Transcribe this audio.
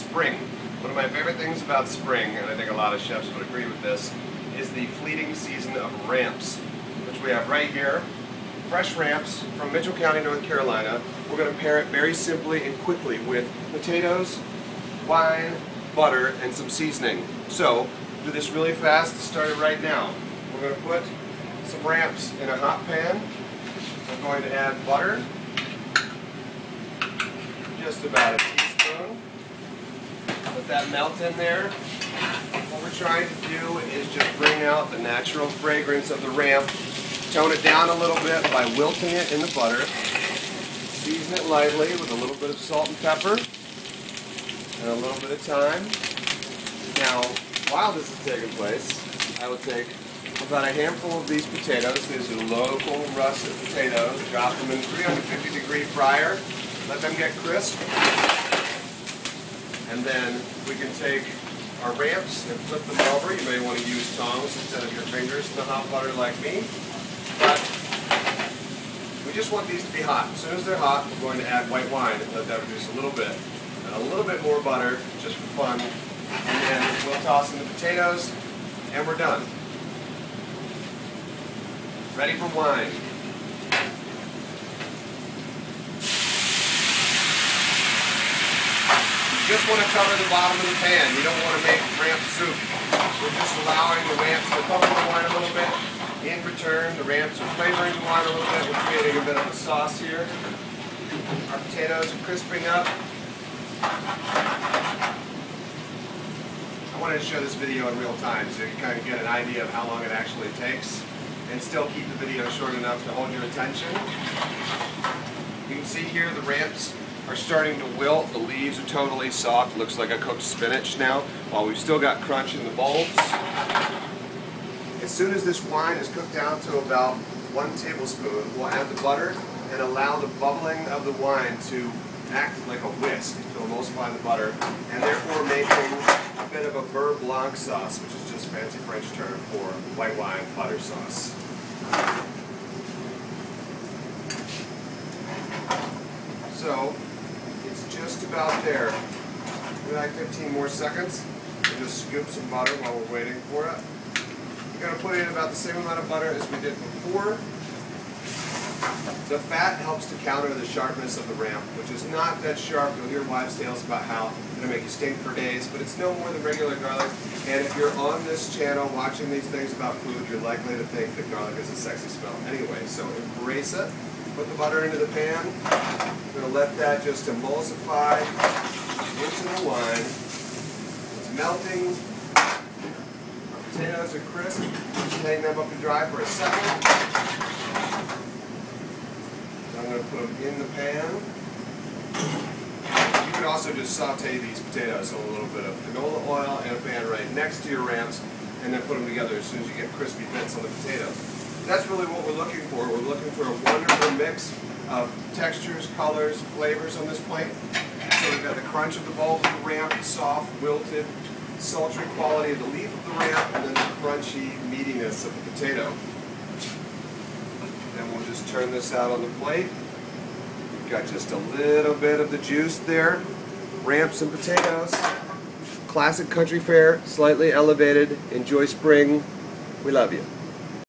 spring. One of my favorite things about spring, and I think a lot of chefs would agree with this, is the fleeting season of ramps, which we have right here. Fresh ramps from Mitchell County, North Carolina. We're going to pair it very simply and quickly with potatoes, wine, butter, and some seasoning. So, do this really fast to start it right now. We're going to put some ramps in a hot pan. We're going to add butter, just about a teaspoon. Let that melt in there. What we're trying to do is just bring out the natural fragrance of the ramp. Tone it down a little bit by wilting it in the butter. Season it lightly with a little bit of salt and pepper and a little bit of thyme. Now, while this is taking place, I will take about a handful of these potatoes. These are local russet potatoes. Drop them in 350-degree fryer. Let them get crisp. And then we can take our ramps and flip them over. You may want to use tongs instead of your fingers in the hot butter like me. But we just want these to be hot. As soon as they're hot, we're going to add white wine and let that reduce a little bit. And a little bit more butter, just for fun. And then we'll toss in the potatoes, and we're done. Ready for wine. You just want to cover the bottom of the pan. You don't want to make ramp soup. We're just allowing the ramps to cover the wine a little bit. In return, the ramps are flavoring the wine a little bit. We're creating a bit of a sauce here. Our potatoes are crisping up. I wanted to show this video in real time so you can kind of get an idea of how long it actually takes and still keep the video short enough to hold your attention. You can see here the ramps are starting to wilt. The leaves are totally soft. Looks like a cooked spinach now, while we've still got crunch in the bulbs. As soon as this wine is cooked down to about 1 tablespoon, we'll add the butter and allow the bubbling of the wine to act like a whisk to emulsify the butter, and therefore making a bit of a beurre blanc sauce, which is just a fancy French term for white wine butter sauce. So, it's just about there. Give it like 15 more seconds. We'll just scoop some butter while we're waiting for it. We're going to put in about the same amount of butter as we did before. The fat helps to counter the sharpness of the ramp, which is not that sharp. You'll hear wives' tales about how it's going to make you stink for days, but it's no more than regular garlic. And if you're on this channel watching these things about food, you're likely to think that garlic is a sexy smell. Anyway, so embrace it. Put the butter into the pan. We're going to let that just emulsify into the wine. It's melting. Our potatoes are crisp. Just hang them up to dry for a second. I'm going to put them in the pan. You could also just saute these potatoes with a little bit of canola oil in a pan right next to your ramps, and then put them together as soon as you get crispy bits on the potatoes. That's really what we're looking for. We're looking for a wonderful mix of textures, colors, flavors on this plate. So we've got the crunch of the bulb of the ramp, the soft, wilted, sultry quality of the leaf of the ramp, and then the crunchy meatiness of the potato. Then we'll just turn this out on the plate. We've got just a little bit of the juice there. Ramps and potatoes. Classic country fare, slightly elevated. Enjoy spring. We love you.